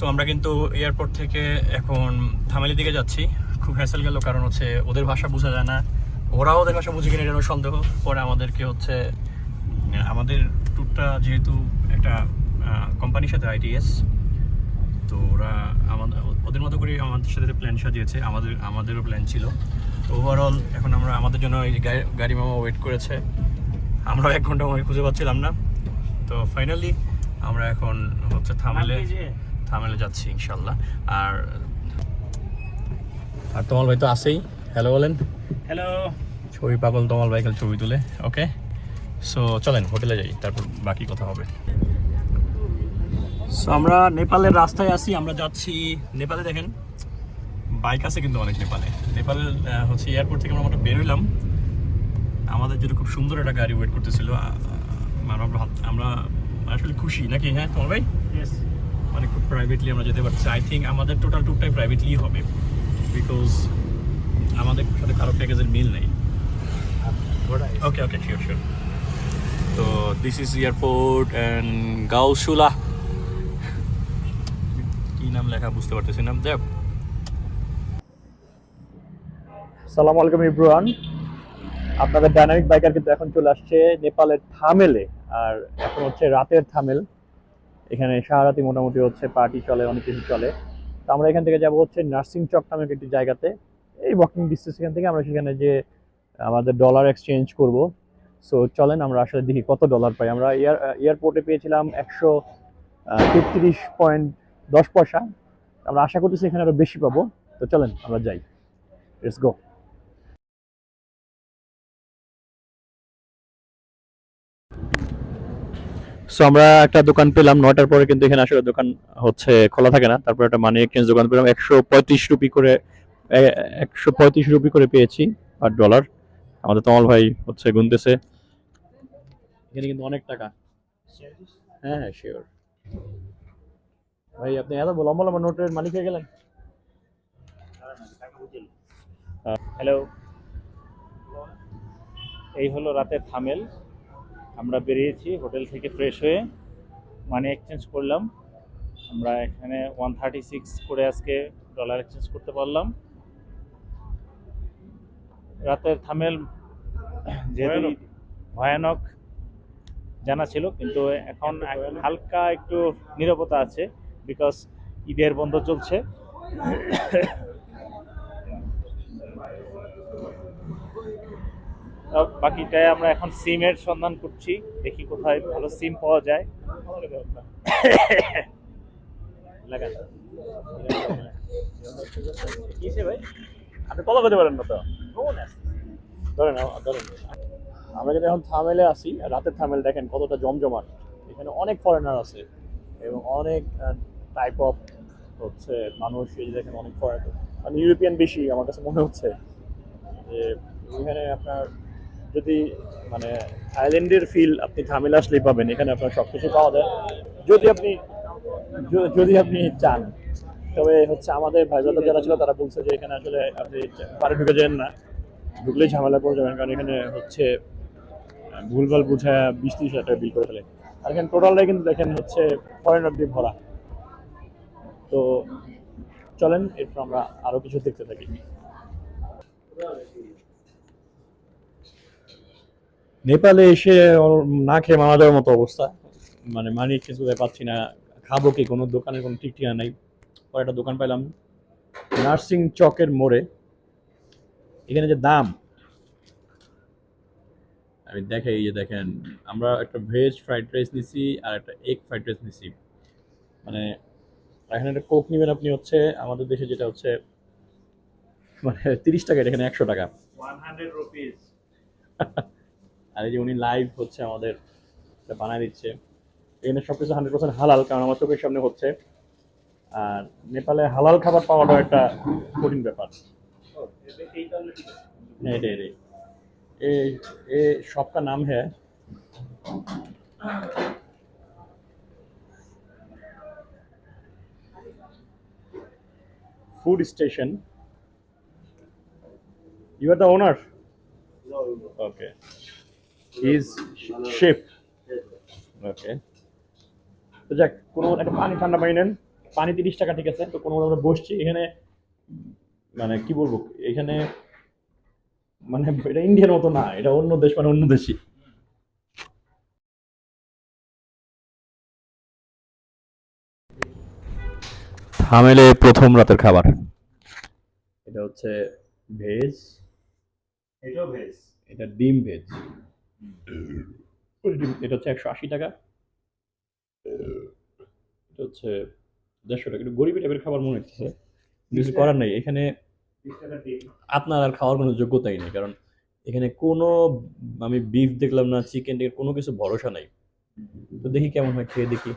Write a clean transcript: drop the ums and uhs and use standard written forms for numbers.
So আমরা কিন্তু airport থেকে এখন থামেলির দিকে যাচ্ছি। খুব হ্যাসেল গেল, কারণ হচ্ছে ওদের ভাষা বোঝা যায় না, ওরা ওদের ভাষা বুঝে কিনা এটারও সন্দেহ। পরে আমাদেরকে হচ্ছে আমাদের ট্যুরটা যেহেতু একটা কোম্পানির সাথে আইটিএস, তো ওরা ওদের মতো করে আমাদের সাথে প্ল্যান সাজিয়েছে, আমাদেরও প্ল্যান ছিল। তো ওভারঅল এখন আমরা আমাদের জন্য এই গাড়ি মামা ওয়েট করেছে, আমরা 1 ঘন্টা মনে খুঁজে পাচ্ছিলাম না। তো ফাইনালি আমরা এখন হচ্ছে থামেলে যাচ্ছি ইনশাল্লাহ। আর তমাল ভাই তো আছেই, হ্যালো বলেন। হ্যালো। ছবি পাগল তমাল ভাই খালি ছবি তুলে। ওকে, সো চলেন হোটেলে যাই, তারপর বাকি কথা হবে। সো আমরা নেপালের রাস্তায় আছি, আমরা যাচ্ছি নেপালে। দেখেন বাইক আছে কিন্তু অনেক নেপালের হচ্ছে এয়ারপোর্ট থেকে আমরা বেরোইলাম, আমাদের জন্য খুব সুন্দর একটা গাড়ি ওয়েট করতেছিল। আমরা আসলে খুশি নাকি? হ্যাঁ তোমার ভাই, মানে খুব প্রাইভেটলি আমরা যেতে পারছি। আই থিঙ্ক আমাদের টোটাল ট্যুরটাই প্রাইভেটলি হবে, বিকজ আমাদের সাথে কারো প্যাকেজের মিল নেই। ওকে ওকে, শিওর শিওর। তো দিস ইজ এয়ারপোর্ট অ্যান্ড গাউসুলা, কি নাম লেখা বুঝতে পারতেছি না। দেখ, সালাম আলাইকুম এভরিওয়ান। আপনাদের ডাইনামিক বাইকার কিন্তু এখন চলে আসছে নেপালের থামেলে। আর এখন হচ্ছে রাতের থামেল, এখানে সারারাতি মোটামুটি হচ্ছে পার্টি চলে, অনেক কিছু চলে। তো আমরা এখান থেকে যাব হচ্ছে নার্সিং চক নামে একটি জায়গাতে, এই ওয়াকিং ডিস্টেন্স এখান থেকে। আমরা সেখানে যে আমাদের ডলার এক্সচেঞ্জ করব। সো চলেন আমরা আসলে দেখি কত ডলার পাই। আমরা এয়ারপোর্টে পেয়েছিলাম 133.10 পয়সা। আমরা আশা করতেছি এখানে আরো বেশি পাবো। তো চলেন আমরা যাই, লেটস গো। সো আমরা একটা দোকান পেলাম 9টার পরে, কিন্তু এখানে আসলে দোকান হচ্ছে খোলা থাকে না। তারপর একটা মানি এক্সচেঞ্জ দোকান পেলাম, 135 রুপি করে, 135 রুপি করে পেয়েছি আর ডলার। আমাদের তমাল ভাই হচ্ছে গুনতেছে, এখানে কিন্তু অনেক টাকা। হ্যাঁ হ্যাঁ শিওর ভাই, আপনি এত লম্বা লম্বা নোটের মালিক হয়ে গেলেন। হ্যালো, এই হলো রাতের থামেল। আমরা বেরিয়েছি হোটেল থেকে ফ্রেশ হয়ে, মানি এক্সচেঞ্জ করলাম। আমরা এখানে 136 করে আজকে ডলার এক্সচেঞ্জ করতে পারলাম। রাতের থামেল যেহেতু ভয়ানক জানা ছিল, কিন্তু এখন হালকা একটু নীরবতা আছে, বিকজ ঈদের বন্ধ চলছে। বাকিটায় আমরা এখন সিমের সন্ধান করছি, দেখি কোথায় ভালো সিম পাওয়া যায়। কিসে ভাই? আপনি কত পেতে পারেন না তো ধরেন ধরেন। আমরা যদি এখন থামেলে আসি, রাতের থামেল দেখেন কতটা জমজমাট। এখানে অনেক ফরেনার আছে এবং অনেক টাইপ অফ হচ্ছে মানুষ। এই যে দেখেন অনেক ফরেনার, মানে ইউরোপিয়ান বেশি আমার কাছে মনে হচ্ছে। যে এখানে আপনার যদি মানে থাইল্যান্ডের ফিল আপনি থামেলে আসলেই পাবেন। এখানে আপনার সব কিছু পাওয়া যায় যদি আপনি যদি আপনি চান। তবে হচ্ছে আমাদের ভাই ব্রাদার যারা ছিল তারা বলছে যে এখানে আসলে আপনি পারে ঢুকে যান না, ঢুকলেই ঝামেলা পড়ে যাবেন, কারণ এখানে হচ্ছে ভুলভাল বুঝা 20-30 হাজার টাকা বিল করে ফেলে। আর এখানে টোটালটাই কিন্তু দেখেন হচ্ছে ফরেনার দিয়ে ভরা। তো চলেন এরপর আমরা আরো কিছু দেখতে থাকি। নেপালে এসে না খেয়ে মারা যাওয়ার মতো অবস্থা, মানে মানি এক্সচেঞ্জ করতে পারছি না, খাবো কি, কোনো দোকানের কোনো ঠিক ঠিকানা নাই। পরে একটা দোকান পাইলাম নার্সিং চকের মোড়ে। এখানে যে দাম আমি দেখাই, এই যে দেখেন, আমরা একটা ভেজ ফ্রাইড রাইস নিছি আর একটা এগ ফ্রাইড রাইস নিছি। মানে এখানে একটা কোক নেবেন আপনি হচ্ছে আমাদের দেশে যেটা হচ্ছে মানে 30 টাকা, এখানে 100 টাকা। 100 রুপিস। আর এই যে উনি লাইভ হচ্ছে আমাদের বানায় দিচ্ছে। এখানে সবকিছু 100% হালাল, কারণ আমার চোখের সামনে হচ্ছে। আর নেপালে হালাল খাবার পাওয়াটা একটা কঠিন ব্যাপার। হ্যাঁ এটাই এটাই, ये शॉप का नाम है food station. You are the owner? No. Okay. He's chef. Okay. তো যাক, কোনো একটা পানি ঠান্ডা পানি নেন। পানি 30 টাকা, ঠিক আছে। তো কোনো মতে আমরা বসছি এখানে, মানে কি বলবো এখানে, মানে এটা ইন্ডিয়ার মতো না, এটা অন্য দেশ, মানে অন্য দেশই। থামেলে প্রথম রাতের খাবার, এটা হচ্ছে ভেজ, এটাও ভেজ। এটা ডিম ভেজ, এটা হচ্ছে 180 টাকা, এটা হচ্ছে 150 টাকা। একটু গরিবি টাইপের খাবার মনে হচ্ছে, কিছু করার নাই এখানে। 20 টাকা ডিম। আপনার আর খাওয়ার কোনো যোগ্যতাই নেই, কারণ এখানে কোনো, আমি বিফ দেখলাম না, চিকেন, কোনো কিছু ভরসা নাই। তো দেখি কেমন হয়, খেয়ে দেখি।